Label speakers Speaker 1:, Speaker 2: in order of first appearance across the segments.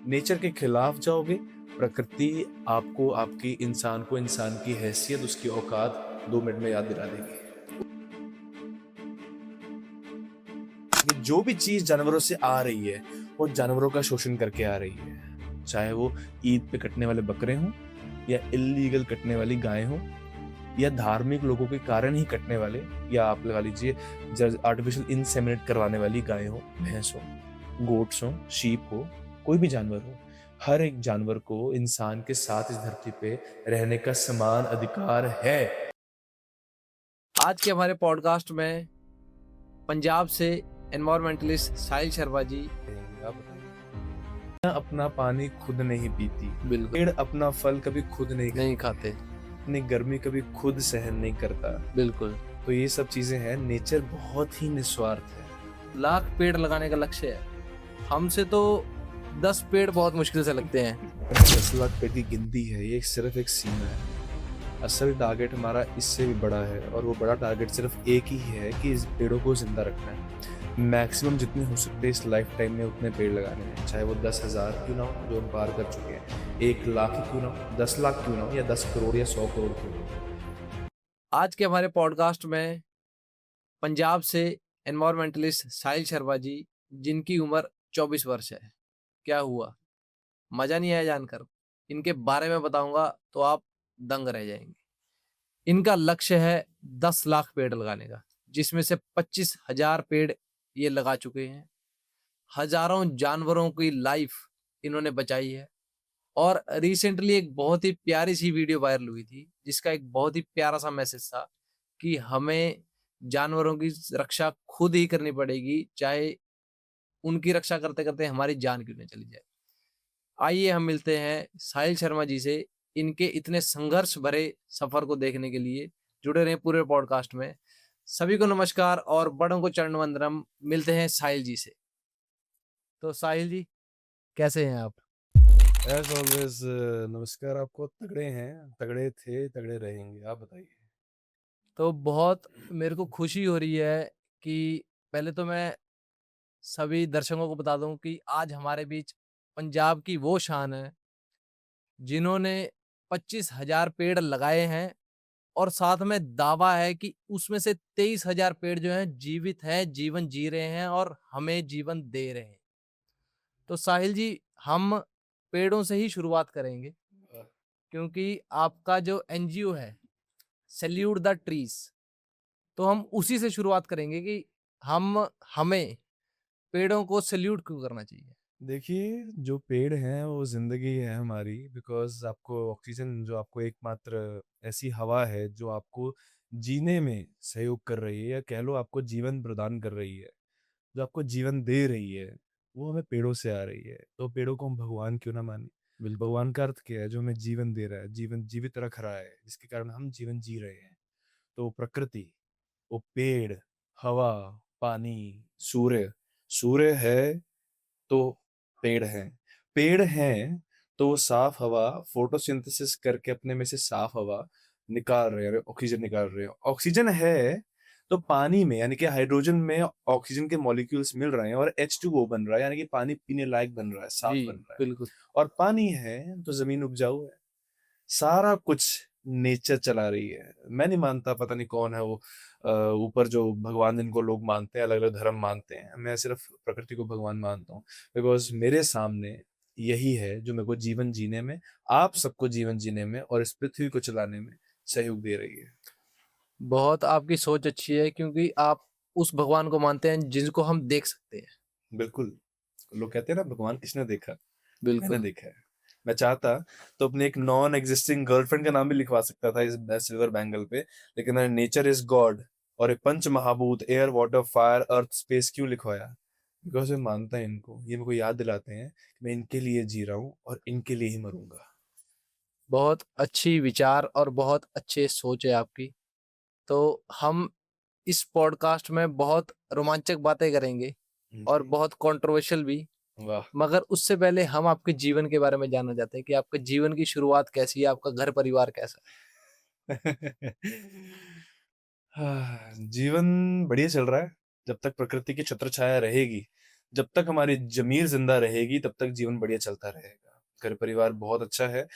Speaker 1: Nature के खिलाफ जाओगे, प्रकृति आपको आपकी इंसान को इंसान की हैसियत, उसकी औकात 2 मिनट में याद दिला देगी। कि जो भी चीज़ जानवरों से आ रही है, वो जानवरों का शोषण करके आ रही है। चाहे वो ईद पे कटने वाले बकरे हों या इल्लीगल कटने वाली गायें हों या धार्मिक लोगों के कारण ही कटने वाले, या आप लगा लीजिए आर्टिफिशियल इंसेमिनेट करवाने वाली गाय हो, भैंस हो, गोट्स हो, शीप हो, कोई भी जानवर हो। हर एक जानवर को इंसान के साथ इस धरती पे रहने का समान अधिकार है।
Speaker 2: आज के हमारे पॉडकास्ट में पंजाब से एनवायरमेंटलिस्ट साहिल शर्मा जी।
Speaker 1: आप बताइए, अपना पानी खुद नहीं पीती,
Speaker 2: बिल्कुल
Speaker 1: पेड़ अपना फल कभी खुद
Speaker 2: नहीं खाते।
Speaker 1: अपनी गर्मी कभी खुद सहन नहीं करता।
Speaker 2: बिल्कुल
Speaker 1: तो ये सब चीजें हैं, नेचर बहुत ही निस्वार्थ है।
Speaker 2: लाख पेड़ लगाने का लक्ष्य है। हमसे तो 10 पेड़ बहुत मुश्किल से लगते हैं।
Speaker 1: 10 लाख पेड़ की गिनती है, ये सिर्फ एक सीमा है। असल टारगेट हमारा इससे भी बड़ा है, और वो बड़ा टारगेट सिर्फ एक ही है कि इस पेड़ों को जिंदा रखना है। मैक्सिमम जितने हो सकते हैं इस लाइफ टाइम में उतने पेड़ लगाने हैं, चाहे वो 10,000 क्यों ना हो जो हम पार कर चुके हैं, 1 लाख ही क्यों ना हो, 10 लाख क्यों ना हो, या 10 करोड़ या 100 करोड़ क्यों ना हो।
Speaker 2: आज के हमारे पॉडकास्ट में पंजाब से एनवायरमेंटलिस्ट साहिल शर्मा जी, जिनकी उम्र 24 वर्ष है। क्या हुआ, मजा नहीं आया जानकर? इनके बारे में बताऊंगा तो आप दंग रह जाएंगे। इनका लक्ष्य है 10 लाख पेड़ लगाने का, जिसमें से 25,000 पेड़ ये लगा चुके हैं। हजारों जानवरों की लाइफ इन्होंने बचाई है। और रिसेंटली एक बहुत ही प्यारी सी वीडियो वायरल हुई थी, जिसका एक बहुत ही प्यारा सा मैसेज था कि हमें जानवरों की रक्षा खुद ही करनी पड़ेगी, चाहे उनकी रक्षा करते करते हमारी जान क्यों न चली जाए। आइए हम मिलते हैं साहिल शर्मा जी से, इनके इतने संघर्ष भरे सफर को देखने के लिए। जुड़े रहें पूरे पॉडकास्ट में। सभी को नमस्कार और बड़ों को चरण वंदनम। मिलते हैं साहिल जी से। तो साहिल जी, कैसे हैं आप?
Speaker 1: एज ऑलवेज नमस्कार आपको। तगड़े हैं, तगड़े थे, तगड़े रहेंगे। आप बताइए।
Speaker 2: तो बहुत मेरे को खुशी हो रही है कि पहले तो मैं सभी दर्शकों को बता दूं कि आज हमारे बीच पंजाब की वो शान है जिन्होंने 25,000 पेड़ लगाए हैं, और साथ में दावा है कि उसमें से 23,000 पेड़ जो हैं जीवित हैं, जीवन जी रहे हैं और हमें जीवन दे रहे हैं। तो साहिल जी, हम पेड़ों से ही शुरुआत करेंगे, क्योंकि आपका जो एनजीओ है सैल्यूट द ट्रीज, तो हम उसी से शुरुआत करेंगे कि हमें पेड़ों को सैल्यूट क्यों करना चाहिए।
Speaker 1: देखिए, जो पेड़ हैं वो जिंदगी है हमारी, बिकॉज आपको ऑक्सीजन, जो आपको एकमात्र ऐसी हवा है जो आपको जीने में सहयोग कर रही है, या कह लो आपको जीवन प्रदान कर रही है, जो आपको जीवन दे रही है, वो हमें पेड़ों से आ रही है। तो पेड़ों को हम भगवान क्यों ना माने।
Speaker 2: बिल्कुल।
Speaker 1: भगवान का अर्थ क्या है? जो हमें जीवन दे रहा है, जीवन जीवित रख रहा है, जिसके कारण हम जीवन जी रहे हैं। तो प्रकृति, वो पेड़, हवा, पानी, सूर्य। सूर्य है तो पेड़ हैं, पेड़ हैं तो साफ हवा फोटोसिंथेसिस करके अपने में से साफ हवा निकाल रहे हैं, ऑक्सीजन निकाल रहे हैं। ऑक्सीजन है तो पानी में, यानी कि हाइड्रोजन में ऑक्सीजन के मॉलिक्यूल्स मिल रहे हैं और H2O बन रहा है, यानी कि पानी पीने लायक बन रहा है, साफ
Speaker 2: जी,
Speaker 1: बन रहा है।
Speaker 2: बिल्कुल।
Speaker 1: और पानी है तो जमीन उपजाऊ है। सारा कुछ नेचर चला रही है। मैं नहीं मानता, पता नहीं कौन है वो ऊपर जो भगवान जिनको लोग मानते हैं, अलग अलग धर्म मानते हैं। मैं सिर्फ प्रकृति को भगवान मानता हूँ, बिकॉज मेरे सामने यही है जो मेरे को जीवन जीने में, आप सबको जीवन जीने में और इस पृथ्वी को चलाने में सहयोग दे रही है।
Speaker 2: बहुत आपकी सोच अच्छी है, क्योंकि आप उस भगवान को मानते हैं जिसको हम देख सकते हैं।
Speaker 1: बिल्कुल। लोग कहते हैं ना, भगवान किसने देखा? मैंने
Speaker 2: बिल्कुल।
Speaker 1: देखा है। मैं चाहता तो अपने एक नॉन एग्जिस्टिंग गर्लफ्रेंड का नाम भी लिखवा सकता था इस सिल्वर बैंगल पे, लेकिन मैंने नेचर इज गॉड और ये पंच महाभूत air water fire earth space क्यों लिखवाया? बिकॉज मैं मानता है इनको, ये मेरे को याद दिलाते हैं कि मैं इनके लिए जी रहा हूँ और इनके लिए ही मरूंगा।
Speaker 2: बहुत अच्छी विचार और बहुत अच्छे सोच है आपकी। तो हम इस पॉडकास्ट में बहुत रोमांचक बातें करेंगे और
Speaker 1: जी।
Speaker 2: बहुत कंट्रोवर्शियल भी।
Speaker 1: वाह।
Speaker 2: मगर उससे पहले हम आपके जीवन के बारे में जानना चाहते हैं कि आपके जीवन की शुरुआत कैसी है, आपका घर परिवार कैसा
Speaker 1: हाँ, जीवन बढ़िया चल रहा है। जब तक प्रकृति की छत्र छाया रहेगी, जब तक हमारी ज़मीर ज़िंदा रहेगी तब तक जीवन बढ़िया चलता रहेगा। घर परिवार बहुत अच्छा है।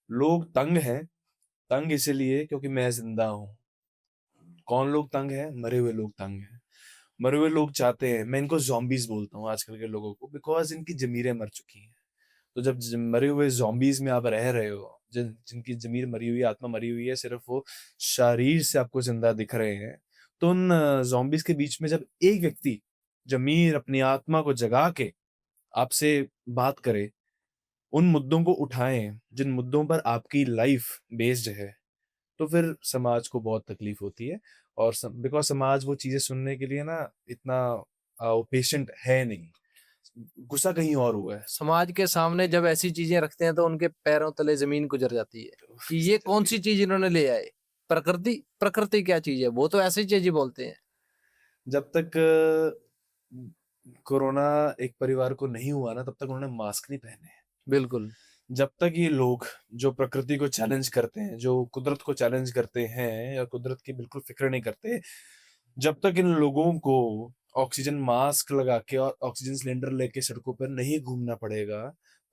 Speaker 1: लोग तंग हैं, तंग इसीलिए क्योंकि मैं ज़िंदा हूँ। कौन लोग तंग हैं? मरे हुए लोग तंग हैं। मरे हुए लोग चाहते हैं, मैं इनको ज़ॉम्बीज़ बोलता हूँ आजकल के लोगों को, बिकॉज़ इनकी ज़मीरें मर चुकी हैं। तो जब मरे हुए ज़ॉम्बीज़ में आप रह रहे हो, जिनकी ज़मीर मरी हुई है, आत्मा मरी हुई है, सिर्फ़ वो शरीर से आपको ज़िंदा दिख रहे हैं, तो उन ज़ॉम्बीज़ के बीच में जब एक व्यक्ति ज़मीर अपनी आत्मा को जगा के आपसे बात करे, उन मुद्दों को उठाएँ, जिन मुद्दों पर आपकी लाइफ़ बेस्ड है, तो फिर समाज को बहुत तकलीफ़ होती है और बिकॉज़ समाज वो चीज़ें सुनने के लिए ना इतना पेशेंट है नहीं। गुस्सा कहीं और हुआ है।
Speaker 2: समाज के सामने जब ऐसी चीजें रखते हैं तो उनके पैरों तले जमीन गुजर जाती है कि ये कौन सी चीज इन्होंने ले आए। प्रकृति, प्रकृति क्या चीज है, वो तो ऐसी चीज ही बोलते हैं।
Speaker 1: जब तक कोरोना एक परिवार को नहीं हुआ ना, तब तक उन्होंने मास्क नहीं पहने।
Speaker 2: बिल्कुल।
Speaker 1: जब तक ये लोग जो प्रकृति को चैलेंज करते हैं, जो कुदरत को चैलेंज करते हैं या कुदरत की बिल्कुल फ़िक्र नहीं करते, जब तक इन लोगों को ऑक्सीजन मास्क लगा के और ऑक्सीजन सिलेंडर लेके सड़कों पर नहीं घूमना पड़ेगा,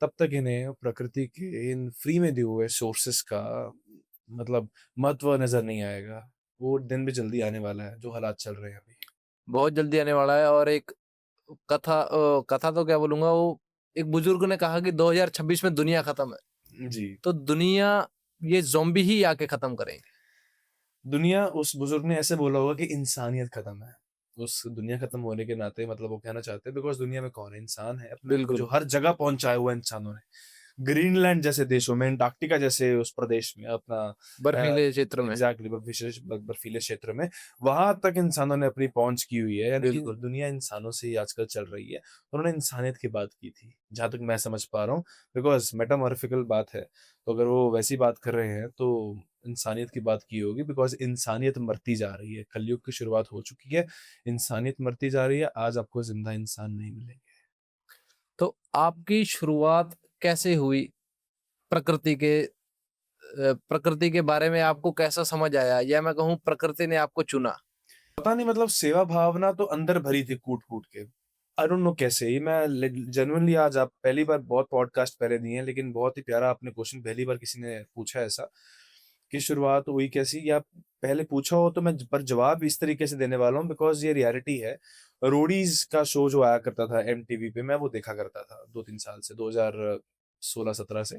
Speaker 1: तब तक इन्हें प्रकृति के इन फ्री में दिए हुए सोर्सेज़ का मतलब महत्व नज़र नहीं आएगा। वो दिन भी जल्दी आने वाला है, जो हालात चल रहे हैं अभी।
Speaker 2: बहुत जल्दी आने वाला है। और एक कथा तो क्या बोलूंगा, वो एक बुजुर्ग ने कहा कि 2026 में दुनिया खत्म है।
Speaker 1: जी।
Speaker 2: तो दुनिया ये ज़ॉम्बी ही आके खत्म करेंगे।
Speaker 1: दुनिया उस बुजुर्ग ने ऐसे बोला होगा कि इंसानियत खत्म है। उस दुनिया खत्म होने के नाते मतलब वो कहना चाहते हैं बिकॉज़ दुनिया में कौन है? इंसान है। अपने आप को जो
Speaker 2: बिल्कुल।
Speaker 1: हर जगह पहुँचाया हुआ है इंसानों ने। ग्रीनलैंड जैसे देशों में, अंटार्कटिका जैसे उस प्रदेश में अपना अ,
Speaker 2: बर्फीले क्षेत्र में।
Speaker 1: एग्ज़ैक्टली बर्फीले क्षेत्र में, वहाँ तक इंसानों ने अपनी पहुँच की हुई है। यानी कि
Speaker 2: बिल्कुल।
Speaker 1: दुनिया इंसानों से ही आजकल चल रही है। उन्होंने इंसानियत की बात की थी, जहाँ तक मैं समझ पा रहा हूँ बिकॉज़ मेटामॉर्फिकल बात है। तो अगर वो वैसी बात कर रहे हैं तो इंसानियत की बात की होगी बिकॉज़ इंसानियत मरती जा रही है। कलयुग की शुरुआत हो चुकी है, इंसानियत मरती जा रही है, आज आपको ज़िंदा इंसान नहीं मिलेंगे।
Speaker 2: तो आपकी शुरुआत कैसे हुई प्रकृति के प्रकृति के बारे में आपको कैसा समझ आया, या मैं कहूँ प्रकृति ने आपको चुना?
Speaker 1: पता नहीं मतलब सेवा भावना तो अंदर भरी थी कूट-कूट के। आई डोंट नो कैसे ये मैं जेनुइनली आज आप पहली बार बहुत पॉडकास्ट पहले दिए हैं लेकिन बहुत ही प्यारा आपने क्वेश्चन पहली बार किसी ने पूछा ऐसा कि शुरुआत हुई कैसी या पहले पूछा हो तो मैं पर जवाब इस तरीके से देने वाला हूँ बिकॉज़ ये रियलिटी है। रोडीज़ का शो जो आया करता था एमटीवी पे मैं वो देखा करता था 2-3 साल से 2016-17 से।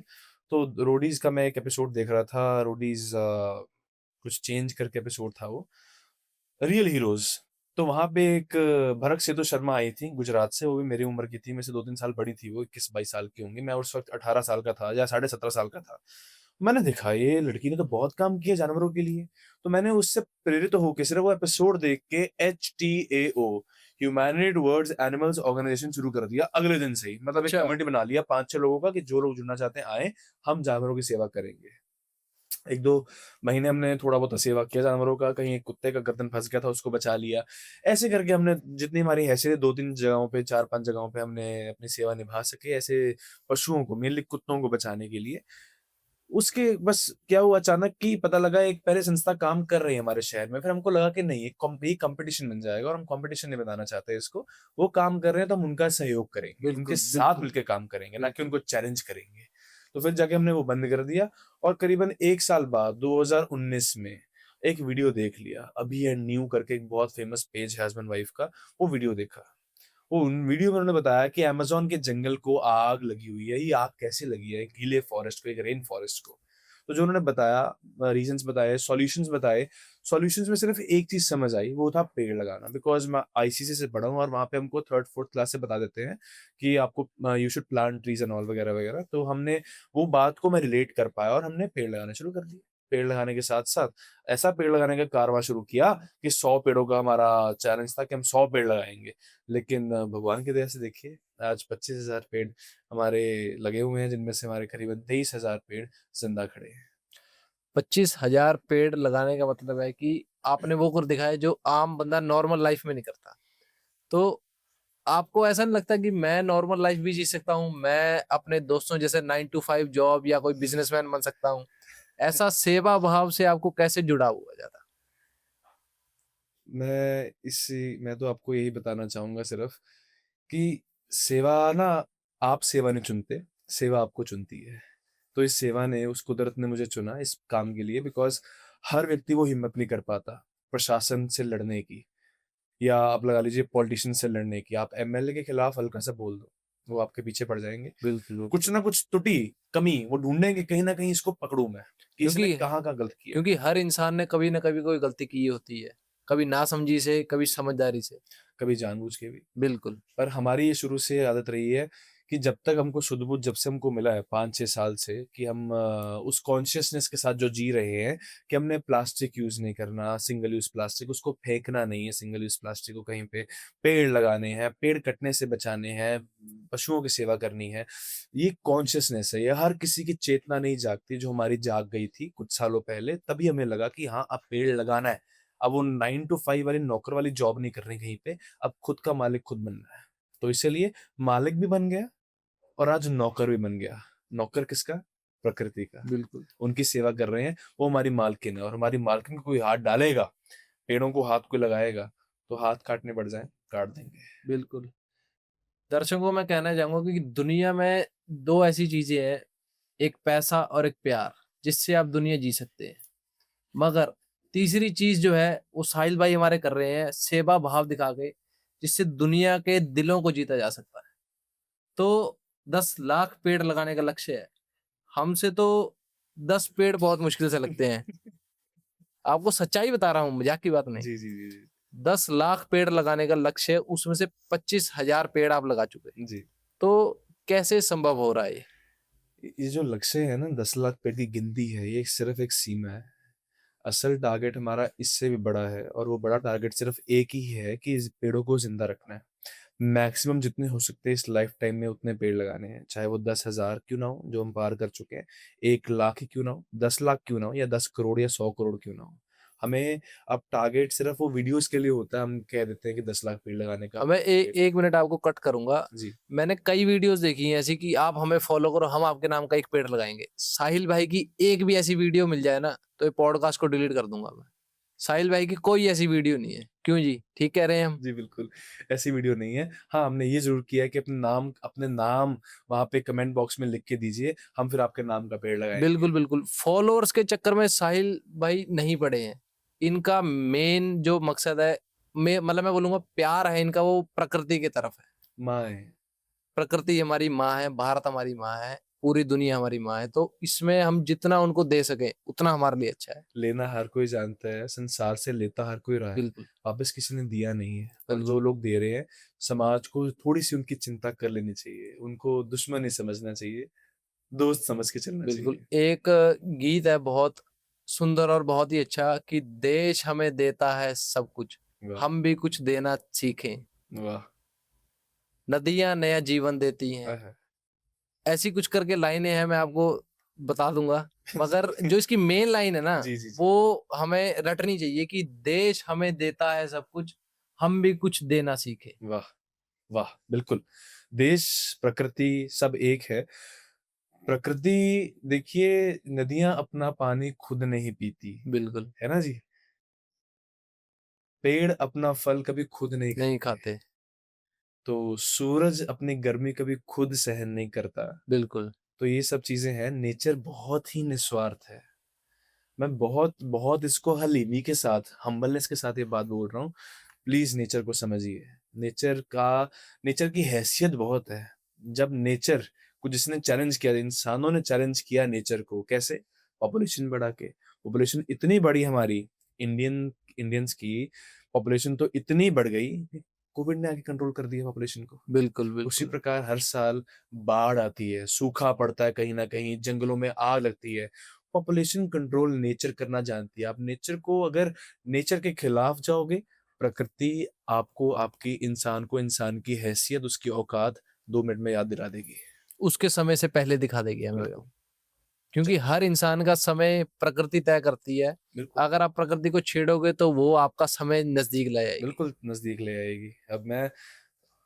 Speaker 1: तो रोडीज़ का मैं एक एपिसोड देख रहा था रोडीज़ कुछ चेंज करके एपिसोड था वो। Real heroes. तो वहाँ पे एक भरत सेतु शर्मा आई थी गुजरात से, वो भी मेरी उम्र की थी, मेरे से 2-3 साल बड़ी थी वो, 21-22 साल की होंगी। मैं उस वक़्त 18 साल का था या साढ़े 17 साल का था। मैंने देखा ये लड़की ने तो बहुत काम किया जानवरों के लिए, तो मैंने उससे प्रेरित होके सिर्फ़ वो एपिसोड देख के HTAO humanity towards animals organisation शुरू कर दिया अगले दिन से ही। मतलब एक
Speaker 2: अच्छा।
Speaker 1: कमिटी बना लिया 5-6 लोगों का कि जो लोग जुड़ना चाहते हैं आएँ, हम जानवरों की सेवा करेंगे। 1-2 महीने हमने थोड़ा बहुत सेवा किया जानवरों का, कहीं एक कुत्ते का गर्दन फँस गया था, उसको बचा लिया। ऐसे करके हमने जितनी हमारी हैसियत है 2-3 जगहों पे, 4-5 जगहों पे हमने अपनी सेवा निभा सके, ऐसे पशुओं को, मेनली कुत्तों को बचाने के लिए। उसके बस क्या हुआ अचानक कि पता लगा एक पहले संस्था काम कर रही है हमारे शहर में, फिर हमको लगा कि नहीं, ये कॉम्पिटिशन बन जाएगा और हम कॉम्पिटिशन नहीं बनाना चाहते इसको। वो काम कर रहे हैं तो हम उनका सहयोग करेंगे, उनके
Speaker 2: बिल्कुल,
Speaker 1: साथ
Speaker 2: बिल्कुल,
Speaker 1: मिलके काम करेंगे, ना कि
Speaker 2: बिल्कुल।
Speaker 1: उनको चैलेंज करेंगे। तो फिर जाके हमने वो बंद कर दिया और करीबन 1 साल बाद 2019 में एक वीडियो देख लिया। अभी एंड न्यू करके एक बहुत फेमस पेज है हस्बैंड-वाइफ का, वो वीडियो देखा। वो उन वीडियो में उन्होंने बताया कि अमेज़न के जंगल को आग लगी हुई है। ये आग कैसे लगी है? एक गीले फॉरेस्ट को, एक रेन फॉरेस्ट को। तो जो उन्होंने बताया रीज़न्स बताए, सॉल्यूशंस बताए, सॉल्यूशंस में सिर्फ़ एक चीज़ समझ आई, वो था पेड़ लगाना। बिकॉज़ मैं आईसीएसई से पढ़ा हूँ और वहाँ पे हमको 3rd 4th क्लास से बता देते हैं कि आपको you should plant trees and all वगैरह-वगैरह। तो हमने वो बात को मैं रिलेट कर पाया और हमने पेड़ लगाने शुरू कर दिए। पेड़ लगाने के साथ-साथ ऐसा पेड़ लगाने का कारवां शुरू किया कि 100 पेड़ों का हमारा चैलेंज था कि हम 100 पेड़ लगाएँगे। लेकिन भगवान की दया से देखिए आज 25,000 पेड़ हमारे लगे हुए हैं जिनमें से हमारे करीबन 23,000 पेड़ ज़िंदा खड़े हैं।
Speaker 2: 25,000 पेड़ लगाने का मतलब है कि आपने वो कर दिखाया जो आम बंदा नॉर्मल लाइफ में नहीं करता। तो आपको ऐसा नहीं लगता कि मैं नॉर्मल लाइफ भी जी सकता हूँ? मैं अपने दोस्तों जैसे 9 टू 5 जॉब या कोई बिज़नेसमैन बन सकता हूँ? ऐसा सेवा भाव से आपको कैसे जुड़ा हुआ ज़्यादा?
Speaker 1: मैं तो आपको यही बताना चाहूँगा सिर्फ़ कि सेवा ना, आप सेवा नहीं चुनते, सेवा आपको चुनती है। तो इस सेवा ने, उस कुदरत ने मुझे चुना इस काम के लिए, बिकॉज़ हर व्यक्ति वो हिम्मत नहीं कर पाता प्रशासन से लड़ने की, या आप लगा लीजिए पॉलिटिशियन से लड़ने की। आप एमएलए के खिलाफ हल्का-सा बोल दो, वो आपके पीछे पड़ जाएँगे।
Speaker 2: बिल्कुल,
Speaker 1: कुछ
Speaker 2: बिल्कुल।
Speaker 1: ना कुछ त्रुटि, कमी वो ढूँढेंगे, कहीं न कहीं इसको पकड़ूँ मैं, कि इसने
Speaker 2: क्योंकि
Speaker 1: कहाँ-कहाँ गलत किया।
Speaker 2: क्योंकि हर इंसान ने कभी न कभी कोई गलती की होती है। कभी नासमझी से, कभी समझदारी से।
Speaker 1: कभी जानबूझ के भी।
Speaker 2: बिल्कुल,
Speaker 1: पर हमारी ये शुरू से आदत रही है कि जब तक हमको सुध-बुध जब से हमको मिला है 5-6 साल से, कि हम उस कॉन्शियसनेस के साथ जो जी रहे हैं कि हमने प्लास्टिक यूज़ नहीं करना, सिंगल यूज़ प्लास्टिक, उसको फेंकना नहीं है सिंगल यूज़ प्लास्टिक को कहीं पे, पेड़ लगाने हैं, पेड़ कटने से बचाने हैं, पशुओं की सेवा करनी है। ये कॉन्शियसनेस है, ये हर किसी की चेतना नहीं जागती, जो हमारी जाग गई थी कुछ सालों पहले, तभी हमें लगा कि हाँ, अब पेड़ लगाना है। अब वो 9 टू 5 वाली नौकर वाली जॉब नहीं करनी कहीं पे, अब खुद का मालिक खुद बनना है। तो इसीलिए मालिक भी बन गया और आज नौकर भी बन गया। नौकर किसका? प्रकृति का।
Speaker 2: बिल्कुल,
Speaker 1: उनकी सेवा कर रहे हैं, वो हमारी मालकिन है, और हमारी मालकिन को कोई हाथ डालेगा, पेड़ों को हाथ कोई लगाएगा, तो हाथ काटने पड़ जाएँ, काट देंगे।
Speaker 2: बिल्कुल। दर्शकों को मैं कहना चाहूँगा कि दुनिया में 2 ऐसी चीज़ें हैं, एक पैसा और एक प्यार, जिससे आप दुनिया जी सकते हैं। मगर तीसरी चीज़ जो है, वो साहिल भाई हमारे कर रहे हैं, सेवा भाव दिखा के, जिससे दुनिया के दिलों को जीता जा सकता है। तो 10 लाख पेड़ लगाने का लक्ष्य है। हमसे तो 10 पेड़ बहुत मुश्किल से लगते हैं। आपको सच्चाई बता रहा हूँ, मज़ाक की बात नहीं।
Speaker 1: जी, जी, जी, जी।
Speaker 2: 10 लाख पेड़ लगाने का लक्ष्य है, उसमें से 25,000 पेड़ आप लगा चुके हैं।
Speaker 1: जी।
Speaker 2: तो कैसे संभव हो रहा है ये?
Speaker 1: ये जो लक्ष्य है ना, 10 लाख पेड़ की गिनती है, ये सिर्फ़ एक सीमा है। असल टारगेट हमारा इससे भी बड़ा है, और वो बड़ा टारगेट सिर्फ़ एक ही है कि इस पेड़ों को ज़िंदा रखना है। मैक्सिमम जितने हो सकते हैं इस लाइफ टाइम में उतने पेड़ लगाने हैं, चाहे वो 10,000 क्यों ना हो जो हम पार कर चुके हैं, 1 लाख ही क्यों ना हो, 10 लाख क्यों ना हो, या 10 करोड़ या 100 करोड़ क्यों ना हो। हमें अब टारगेट सिर्फ वो वीडियोस के लिए होता है, हम कह देते हैं कि 10 लाख पेड़ लगाने का
Speaker 2: अब मैं ए
Speaker 1: टारगेट।
Speaker 2: 1 मिनट आपको कट करूँगा।
Speaker 1: जी।
Speaker 2: मैंने कई वीडियोज़ देखी हैं ऐसी कि आप हमें फ़ॉलो करो, हम आपके नाम का 1 पेड़ लगाएँगे। साहिल भाई की एक भी ऐसी वीडियो मिल जाए ना, तो ये पॉडकास्ट को डिलीट कर दूँगा मैं। साहिल भाई की कोई ऐसी वीडियो नहीं है। क्यों जी? ठीक कह रहे हैं हम?
Speaker 1: जी, बिल्कुल, ऐसी वीडियो नहीं है। हाँ, हमने ये ज़रूर किया है कि अपने नाम वहाँ पे कमेंट बॉक्स में लिख के दीजिए, हम फिर आपके नाम का पेड़ लगाएँगे।
Speaker 2: बिल्कुल, बिल्कुल। फ़ॉलोअर्स के चक्कर में साहिल भाई नहीं पड़े हैं। इनका मेन जो मकसद है, मैं बोलूँगा प्यार है इनका, वो प्रकृति की तरफ है।
Speaker 1: माएँ,
Speaker 2: प्रकृति हमारी माँ है, भारत हमारी माँ है, पूरी दुनिया हमारी माँ है, तो इसमें हम जितना उनको दे सकें, उतना हमारे लिए अच्छा है।
Speaker 1: लेना हर कोई जानता है, संसार से लेता हर कोई रहा है,
Speaker 2: बिल्कुल,
Speaker 1: वापस किसी ने दिया नहीं है। और
Speaker 2: बिल्कुल,
Speaker 1: जो लोग दे रहे हैं, समाज को थोड़ी-सी उनकी चिंता कर लेनी चाहिए, उनको दुश्मन नहीं समझना चाहिए, दोस्त समझ के चलना
Speaker 2: बिल्कुल।
Speaker 1: चाहिए।
Speaker 2: एक गीत है बहुत सुंदर और बहुत ही अच्छा कि देश हमें देता है सब कुछ,
Speaker 1: वाह!
Speaker 2: हम भी कुछ देना सीखें।
Speaker 1: वाह!
Speaker 2: नदियाँ नया जीवन देती
Speaker 1: आय
Speaker 2: हैं।
Speaker 1: हाय!
Speaker 2: ऐसी कुछ करके लाइनें हैं, मैं आपको बता दूँगा। मगर जो इसकी मेन लाइन है ना,
Speaker 1: जी, जी, जी।
Speaker 2: वो हमें रटनी चाहिए कि देश हमें देता है सब कुछ, हम भी कुछ देना सीखें।
Speaker 1: वाह! वाह! बिल्कुल, देश, प्रकृति सब एक है। प्रकृति, देखिए, नदियाँ अपना पानी खुद नहीं पीती,
Speaker 2: बिल्कुल,
Speaker 1: है ना जी? पेड़ अपना फल कभी खुद नहीं
Speaker 2: नहीं
Speaker 1: खाते।
Speaker 2: खाते।
Speaker 1: तो सूरज अपनी गर्मी कभी खुद सहन नहीं करता।
Speaker 2: बिल्कुल,
Speaker 1: तो ये सब चीज़ें हैं, नेचर बहुत ही निस्वार्थ है। मैं बहुत बहुत इसको हलीमी के साथ, हम्बलनेस के साथ ये बात बोल रहा हूँ। प्लीज़ नेचर को समझिए। नेचर का नेचर की हैसियत बहुत है। जब नेचर को जिसने चैलेंज किया, इंसानों ने चैलेंज किया नेचर को, कैसे? पॉपुलेशन बढ़ा के। पॉपुलेशन इतनी बढ़ी हमारी, इंडियंस की पॉपुलेशन तो इतनी बढ़ गई, कोविड ने आके कंट्रोल कर दिया पॉपुलेशन को।
Speaker 2: बिल्कुल,
Speaker 1: उसी
Speaker 2: बिल्कुल,
Speaker 1: प्रकार हर साल बाढ़ आती है, सूखा पड़ता है कहीं न कहीं, जंगलों में आग लगती है। पॉपुलेशन कंट्रोल नेचर करना जानती है। आप नेचर को अगर नेचर के खिलाफ जाओगे, प्रकृति आपको, आपकी इंसान को इंसान की हैसियत, उसकी औकात 2 मिनट में याद दिला देगी।
Speaker 2: उसके समय से पहले दिखा देगी हमें
Speaker 1: बिल्कुल।
Speaker 2: वो। क्योंकि हर इंसान का समय प्रकृति तय करती है।
Speaker 1: बिल्कुल,
Speaker 2: अगर आप प्रकृति को छेड़ोगे तो वो आपका समय नज़दीक ले आएगी।
Speaker 1: बिल्कुल नज़दीक ले आएगी। अब मैं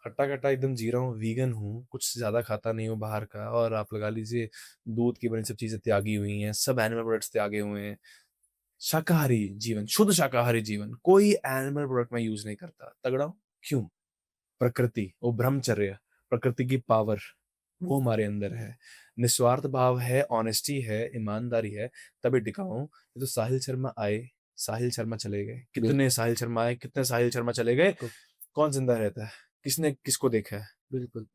Speaker 1: हट्टा-कट्टा एकदम जी रहा हूँ, वीगन हूँ, कुछ ज़्यादा खाता नहीं हूँ बाहर का, और आप लगा लीजिए दूध की बनी सब चीज़ें त्यागी हुई हैं, सब एनिमल प्रोडक्ट्स त्यागे हुए हैं। शाकाहारी जीवन, शुद्ध शाकाहारी जीवन, कोई एनिमल प्रोडक्ट मैं यूज़ नहीं करता। तगड़ा हूँ? क्यों? प्रकृति, वो ब्रह्मचर्य, प्रकृति की पावर, वो हमारे अंदर है। निस्वार्थ भाव है, ऑनेस्टी है, ईमानदारी है, तभी टिका हूँ। ये तो साहिल शर्मा आए, साहिल शर्मा चले गए। कितने साहिल शर्मा आए, कितने साहिल शर्मा चले गए।
Speaker 2: बिल्कुल,
Speaker 1: कौन जिंदा रहता है? किसने किसको देखा है?
Speaker 2: बिल्कुल,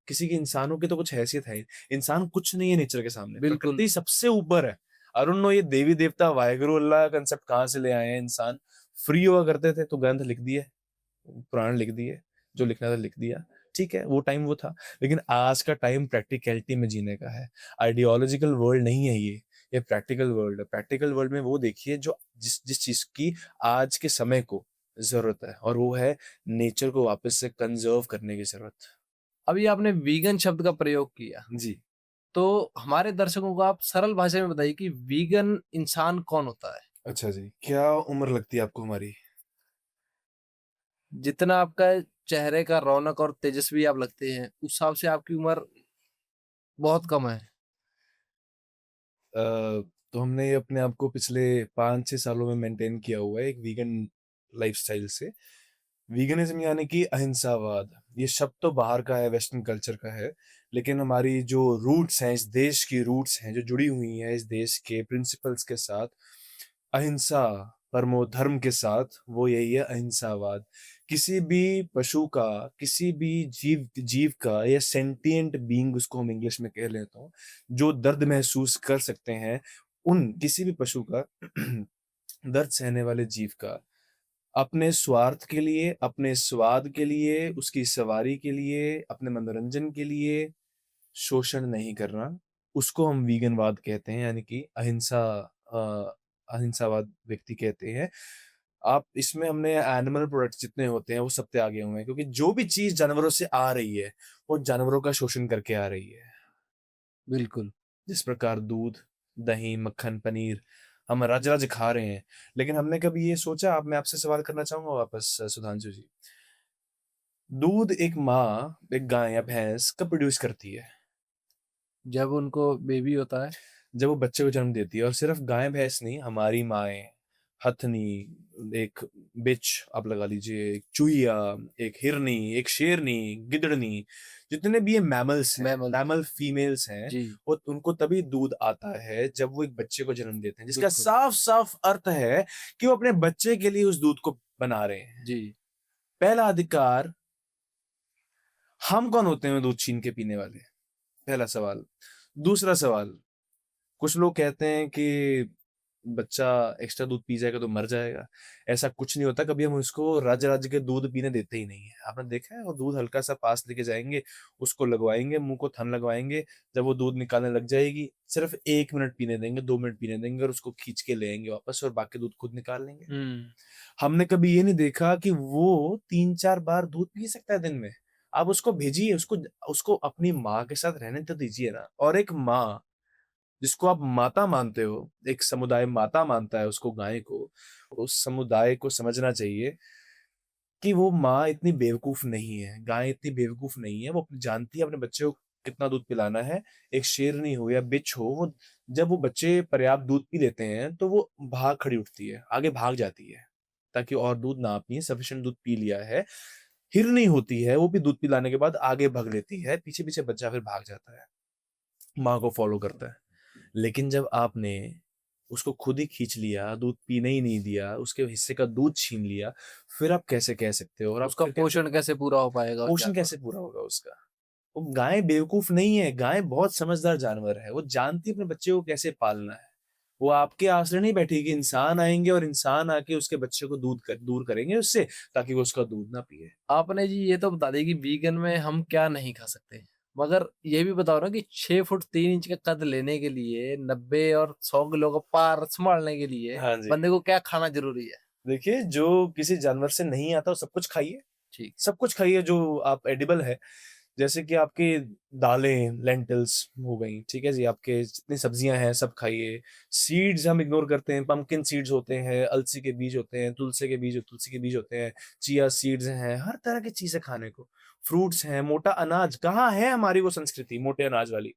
Speaker 1: किसी की इंसानों की तो कुछ हैसियत है ही। इंसान कुछ नहीं है नेचर के सामने,
Speaker 2: बिल्कुल,
Speaker 1: प्रकृति सबसे ऊपर है। आई डोंट नो ये देवी देवता वाहेगुरु अल्लाह कंसेप्ट कहाँ से ले आए हैं। इंसान फ्री हुआ करते थे तो ग्रंथ लिख दिए, पुराण लिख दिए, जो लिखना था लिख दिया, ठीक है, वो टाइम वो था। लेकिन आज का टाइम प्रैक्टिकलिटी में जीने का है। आइडियोलॉजिकल वर्ल्ड नहीं है ये प्रैक्टिकल वर्ल्ड है। प्रैक्टिकल वर्ल्ड में वो देखिए जो जिस जिस चीज की आज के समय को जरूरत है, और वो है नेचर को वापस से कंजर्व करने की जरूरत।
Speaker 2: अभी आपने वीगन शब्द का प्रयोग किया,
Speaker 1: जी।
Speaker 2: तो हमारे दर्शकों को आप सरल भाषा में बताइए कि वीगन इंसान कौन होता है?
Speaker 1: अच्छा जी, क्या उम्र लगती है आपको हमारी?
Speaker 2: जितना आपका चेहरे का रौनक और तेजस्वी आप लगते हैं, उस हिसाब से आपकी उम्र बहुत कम है।
Speaker 1: तो हमने ये अपने आप को पिछले 5-6 सालों में मेंटेन किया हुआ है एक वीगन लाइफस्टाइल से। वीगनिज्म यानी कि अहिंसावाद। ये शब्द तो बाहर का है, वेस्टर्न कल्चर का है, लेकिन हमारी जो रूट्स हैं, इस देश की रूट्स हैं जो जुड़ी हुई हैं इस देश के प्रिंसिपल्स के साथ, अहिंसा परमो धर्म के साथ, वो यही है अहिंसावाद। किसी भी पशु का, किसी भी जीव जीव का, या सेंटिएंट बीइंग उसको हम इंग्लिश में कह लेता हूँ, जो दर्द महसूस कर सकते हैं, उन किसी भी पशु का दर्द सहने वाले जीव का अपने स्वार्थ के लिए, अपने स्वाद के लिए, उसकी सवारी के लिए, अपने मनोरंजन के लिए शोषण नहीं करना, उसको हम वीगनवाद कहते हैं, यानी कि अहिंसावाद व्यक्ति कहते हैं। आप इसमें हमने एनिमल प्रोडक्ट्स जितने होते हैं वो सब त्यागे हुए हैं, क्योंकि जो भी चीज जानवरों से आ रही है वो जानवरों का शोषण करके आ रही है।
Speaker 2: बिल्कुल।
Speaker 1: जिस प्रकार दूध, दही, मक्खन, पनीर हम रज रज खा रहे हैं, लेकिन हमने कभी ये सोचा? मैं आपसे सवाल करना चाहूंगा वापस, सुधांशु जी। दूध एक माँ, एक गाय या भैंस कब प्रोड्यूस करती है?
Speaker 2: जब उनको बेबी होता है।
Speaker 1: जब वो बच्चे को जन्म देती है। और सिर्फ गाय भैंस नहीं, हमारी माएँ, हथनी, एक बिच आप लगा लीजिए, एक चूहिया, एक हिरनी, एक शेरनी, गिदड़नी, जितने भी ये मैमल्स हैं,
Speaker 2: मैमल।
Speaker 1: मैमल फीमेल्स हैं,
Speaker 2: जी,
Speaker 1: वो उनको तभी दूध आता है जब वो एक बच्चे को जन्म देते हैं, जिसका
Speaker 2: बिल्कुल।
Speaker 1: साफ साफ अर्थ है कि वो अपने बच्चे के लिए उस दूध को बना रहे हैं।
Speaker 2: जी,
Speaker 1: पहला अधिकार, हम कौन होते हैं दूध छीन के पीने वाले? पहला सवाल। दूसरा सवाल, कुछ लोग कहते हैं कि बच्चा एक्स्ट्रा दूध पी जाएगा तो मर जाएगा। ऐसा कुछ नहीं होता। कभी हम उसको रज रज के दूध पीने देते ही नहीं है। आपने देखा है? वो दूध हल्का सा पास लेके जाएंगे, उसको लगवाएंगे, मुंह को थन लगवाएंगे, जब वो दूध निकालने लग जाएगी सिर्फ 1 मिनट पीने देंगे, 2 मिनट पीने देंगे, और उसको खींच के ले आएंगे वापस, और बाकी दूध खुद निकाल लेंगे।
Speaker 2: हुँ,
Speaker 1: हमने कभी ये नहीं देखा कि वो 3-4 बार दूध पी सकता है दिन में। आप उसको भेजिए, उसको उसको अपनी माँ के साथ रहने तो दीजिए ना। और एक माँ जिसको आप माता मानते हो, एक समुदाय माता मानता है उसको, गाय को, उस समुदाय को समझना चाहिए कि वो माँ इतनी बेवकूफ नहीं है, गाय इतनी बेवकूफ नहीं है। वो जानती है अपने बच्चे को कितना दूध पिलाना है। एक शेरनी हो या बिच हो, वो जब वो बच्चे पर्याप्त दूध पी लेते हैं तो वो भाग खड़ी उठती है, आगे भाग जाती है, ताकि और दूध ना पिए, सफिशिएंट दूध पी लिया है। हिरनी होती है, वो भी दूध पिलाने के बाद आगे भाग लेती है, पीछे पीछे बच्चा फिर भाग जाता है, माँ को फॉलो करता है। लेकिन जब आपने उसको खुद ही खींच लिया, दूध पीने ही नहीं दिया, उसके हिस्से का दूध छीन लिया, फिर आप कैसे कह सकते हो? और आप
Speaker 2: उसका
Speaker 1: फिर कैसे,
Speaker 2: पोषण कैसे पूरा हो पाएगा और क्या
Speaker 1: पोषण कैसे पूरा होगा उसका? वो गाय बेवकूफ नहीं है, गाय बहुत समझदार जानवर है। वो जानती है अपने बच्चे को कैसे पालना है। वो आपके आसरे नहीं बैठेगी, इंसान आएंगे और इंसान आके उसके बच्चे को दूर करेंगे उससे, ताकि वो उसका दूध ना पिए।
Speaker 2: आपने जी ये तो बता दिया कि वीगन में हम क्या नहीं खा सकते। मगर ये भी बताओ ना कि 6 फुट 3 इंच का कद लेने के लिए 90 और 100 किलो का पार सँभालने के लिए
Speaker 1: हाँ जी।
Speaker 2: बंदे को क्या खाना ज़रूरी है?
Speaker 1: देखिए, जो किसी जानवर से नहीं आता वो सब कुछ खाइए।
Speaker 2: ठीक,
Speaker 1: सब कुछ खाइए जो आप एडिबल है। जैसे कि आपकी दालें, लेंटिल्स हो गई, ठीक है जी, आपके जितनी सब्जियाँ हैं सब खाइए। सीड्स हम इग्नोर करते हैं, पंपकिन सीड्स होते हैं, अलसी के बीज होते हैं, तुलसी के बीज होते हैं, चिया सीड्स हैं, हर तरह की चीज़ें खाने को। फ्रूट्स हैं, मोटा अनाज, कहाँ है हमारी वो संस्कृति मोटे अनाज वाली?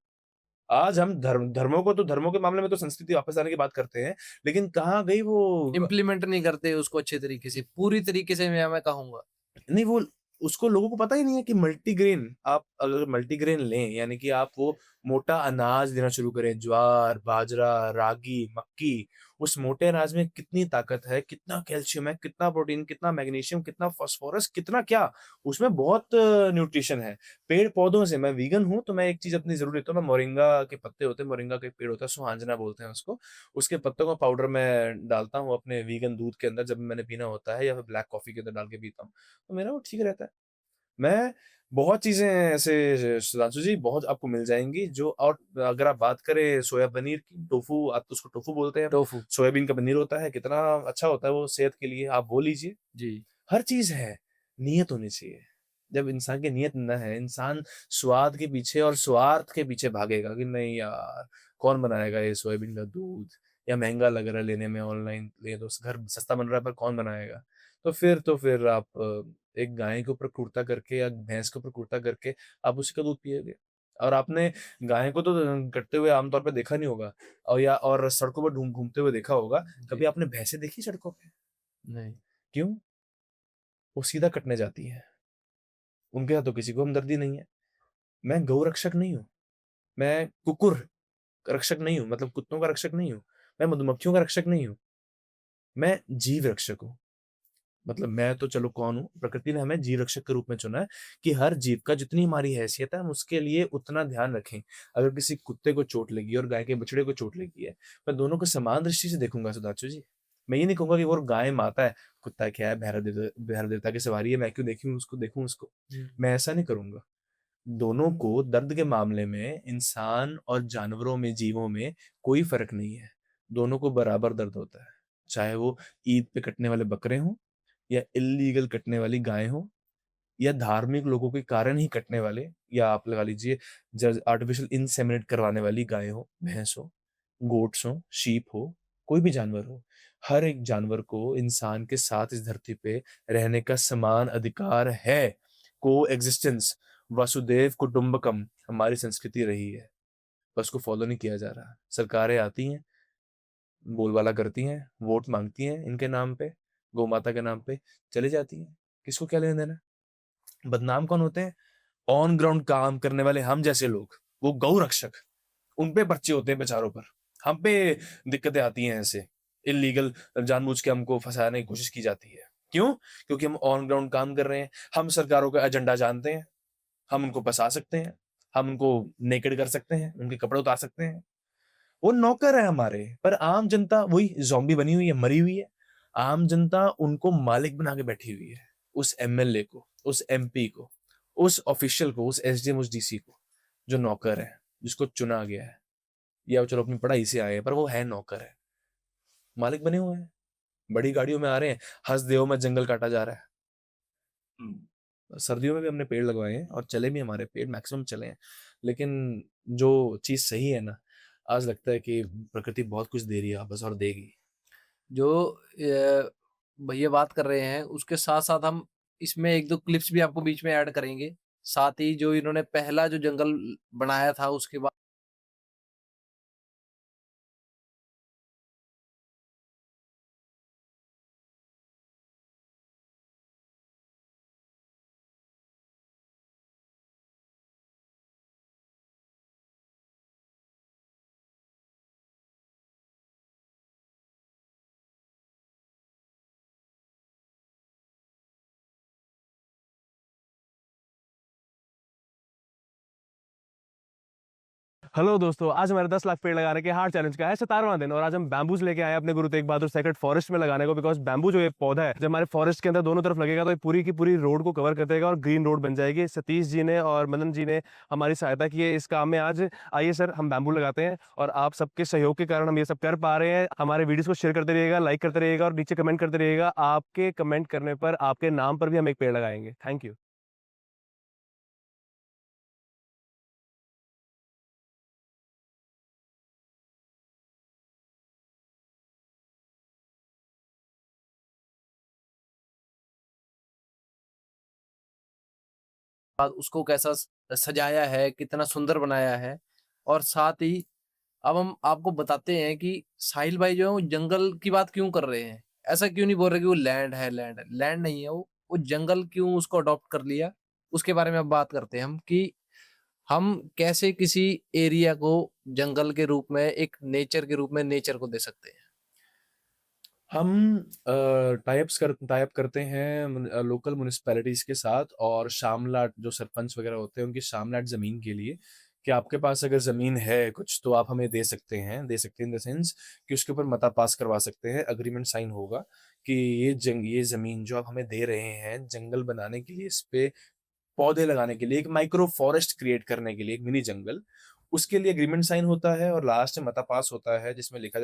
Speaker 1: आज हम धर्मों के मामले में तो संस्कृति वापस आने की बात करते हैं, लेकिन कहाँ गई वो?
Speaker 2: इम्प्लीमेंट नहीं करते उसको अच्छे तरीके से, पूरी तरीके से मैं कहूँगा।
Speaker 1: नहीं, वो उसको लोगों को पता ही नहीं है कि मल्टीग्रेन, आप अगर मल्टीग्रेन लें, यानी कि आप वो मोटा अनाज देना शुरू करें, ज्वार, बाजरा, रागी, मक्की, उस मोटे अनाज में कितनी ताकत है, कितना कैल्शियम है, कितना प्रोटीन, कितना मैग्नीशियम, कितना फास्फोरस, कितना क्या, उसमें बहुत न्यूट्रिशन है। पेड़-पौधों से, मैं वीगन हूँ, तो मैं एक चीज़ अपनी ज़रूर लेता हूँ, मैं मोरिंगा के पत्ते होते हैं, मोरिंगा का एक पेड़ होता है, सुहांजना बोलते हैं उसको, उसके पत्तों का पाउडर मैं डालता हूँ अपने वीगन दूध के अंदर जब मैंने पीना होता है, या फिर ब्लैक कॉफ़ी के अंदर डाल के पीता हूँ, तो मेरा वो ठीक रहता है। मैं बहुत चीज़ें ऐसे सुधांशु जी बहुत आपको मिल जाएँगी जो, और अगर आप बात करें सोया पनीर की, टोफू, आप तो उसको टोफू बोलते हैं,
Speaker 2: टोफू।
Speaker 1: सोयाबीन का पनीर होता है, कितना अच्छा होता है वो सेहत के लिए, आप वो लीजिए।
Speaker 2: जी।
Speaker 1: हर चीज़ है, नियत होनी चाहिए। जब इंसान की नियत ना है, इंसान स्वाद के पीछे और स्वार्थ के पीछे भागेगा कि नहीं यार, कौन बनाएगा ये सोयाबीन का दूध, या महँगा लग रहा है लेने में, ऑनलाइन ले दो, घर सस्ता बन रहा है पर कौन बनाएगा? तो फिर आप एक गाय के ऊपर क्रूरता करके या भैंस के ऊपर क्रूरता करके आप उसी का दूध पिएँगे। और आपने गाय को तो कटते हुए आम तौर पे देखा नहीं होगा, और सड़कों पर घूमते हुए देखा होगा।
Speaker 2: जी।
Speaker 1: कभी आपने भैंसें देखी सड़कों पे?
Speaker 2: नहीं।
Speaker 1: क्यों? वो सीधा कटने जाती हैं। उनके साथ तो किसी को हमदर्दी नहीं है। मैं गौ रक्षक नहीं हूँ, मैं कुकुर रक्षक नहीं हूँ, मतलब कुत्तों का रक्षक नहीं हूँ, मैं मधुमक्खियों का रक्षक नहीं हूँ, मैं जीव रक्षक हूँ। मतलब मैं तो चलो कौन हूँ, प्रकृति ने हमें जीव रक्षक के रूप में चुना है कि हर जीव का जितनी हमारी हैसियत है, हम उसके लिए उतना ध्यान रखें। अगर किसी कुत्ते को चोट लगी और गाय के बछड़े को चोट लगी है, मैं दोनों को समान दृष्टि से देखूँगा सुधांशु जी। मैं ये नहीं कहूँगा कि वो गाय माता है, कुत्ता क्या है, भैरव देवता की सवारी है, मैं क्यों देखूँ उसको।
Speaker 2: हुँ।
Speaker 1: मैं ऐसा नहीं करूँगा। दोनों को दर्द के मामले में इंसान और जानवरों में, जीवों में कोई फ़र्क नहीं है। दोनों को बराबर दर्द होता है। चाहे वो ईद पे कटने वाले बकरे हों, या इल्लीगल कटने वाली गाय हो, या धार्मिक लोगों के कारण ही कटने वाले, या आप लगा लीजिए जज आर्टिफिशियल इंसेमिनेट करवाने वाली गाय हो, भैंस हो, गोट्स हो, शीप हो, कोई भी जानवर हो। हर एक जानवर को इंसान के साथ इस धरती पे रहने का समान अधिकार है। कोएग्जिस्टेंस, वसुधैव कुटुंबकम हमारी संस्कृति रही है, पर उसको फॉलो नहीं किया जा रहा। सरकारें आती हैं, बोलबाला करती हैं, वोट माँगती हैं इनके नाम पे, गौ माता के नाम पे, चली जाती हैं। किसको क्या लेना-देना? बदनाम कौन होते हैं? ऑन ग्राउंड काम करने वाले हम जैसे लोग, वो गौ रक्षक, उन पे पर्चे होते हैं बेचारों पर। हम पे दिक्कतें आती हैं ऐसे, इल्लीगल जानबूझ के हमको फँसाने की कोशिश की जाती है। क्यों? क्योंकि हम ऑन ग्राउंड काम कर रहे हैं, हम सरकारों का एजेंडा जानते हैं, हम उनको फँसा सकते हैं, हम उनको नेकेड कर सकते हैं, उनके कपड़े उतार सकते हैं। वो नौकर है हमारे, पर आम जनता वही ज़ॉम्बी बनी हुई है, मरी हुई है। आम जनता उनको मालिक बना के बैठी हुई है। उस एमएलए को, उस एमपी को, उस ऑफिशियल को, उस एसडीएम, उस डीसी को, जो नौकर है, जिसको चुना गया है, या वो चलो अपनी पढ़ाई से आए हैं, पर वो है नौकर है। मालिक बने हुए हैं, बड़ी गाड़ियों में आ रहे हैं, हँसदेव में जंगल काटा जा रहा है। सर्दियों में भी हमने पेड़ लगवाए हैं और चले भी हमारे पेड़ मैक्सिमम चले हैं। लेकिन जो चीज़ सही है ना, आज लगता है कि प्रकृति बहुत कुछ दे रही है वापस और देगी।
Speaker 2: जो भैया बात कर रहे हैं, उसके साथ-साथ हम इसमें 1-2 क्लिप्स भी आपको बीच में ऐड करेंगे। साथ ही जो इन्होंने पहला जो जंगल बनाया था, उसके बाद
Speaker 3: हेलो दोस्तों, आज हमारे 10 लाख पेड़ लगाने के हार्ड चैलेंज का है 17वां दिन और आज हम बैम्बूज लेके आए हैं अपने गुरु तेग बहादुर सेक्रेड फॉरेस्ट में लगाने को बिकॉज बैम्बू जो ये पौधा है जब हमारे फॉरेस्ट के अंदर दोनों तरफ लगेगा तो ये पूरी की पूरी रोड को कवर कर देगा और ग्रीन रोड बन जाएगी। सतीश जी ने और मदन जी ने हमारी सहायता की है इस काम में। आज आइए सर हम बैम्बू लगाते हैं और आप सबके सहयोग के कारण हम ये सब कर पा रहे हैं। हमारे वीडियोस को शेयर करते रहिएगा, लाइक करते रहिएगा और नीचे कमेंट करते रहिएगा। आपके कमेंट करने पर आपके नाम पर भी हम एक पेड़ लगाएंगे। Thank you.
Speaker 2: बाद उसको कैसा सजाया है, कितना सुंदर बनाया है। और साथ ही अब हम आपको बताते हैं कि साहिल भाई जो है वो जंगल की बात क्यों कर रहे हैं। ऐसा क्यों नहीं बोल रहे कि वो लैंड है, लैंड है। लैंड नहीं है वो, वो जंगल क्यों उसको अडॉप्ट कर लिया, उसके बारे में अब बात करते हैं हम कि हम कैसे किसी एरिया को जंगल के रूप में, एक नेचर के रूप में नेचर को दे सकते हैं।
Speaker 1: हम टाई अप करते हैं लोकल म्युनिसिपैलिटीज के साथ और शामलाट जो सरपंच वगैरह होते हैं उनकी शामलाट जमीन के लिए कि आपके पास अगर जमीन है कुछ तो आप हमें दे सकते हैं इन द सेंस कि उसके ऊपर मता पास करवा सकते हैं, अग्रीमेंट साइन होगा कि ये जमीन जो आप हमें दे रहे हैं जंगल बनाने के लिए, इस पे पौधे लगाने के लिए, एक माइक्रो फॉरेस्ट क्रिएट करने के लिए, एक मिनी जंगल, उसके लिए एग्रीमेंट साइन होता है और लास्ट में मता पास होता है जिसमें लिखा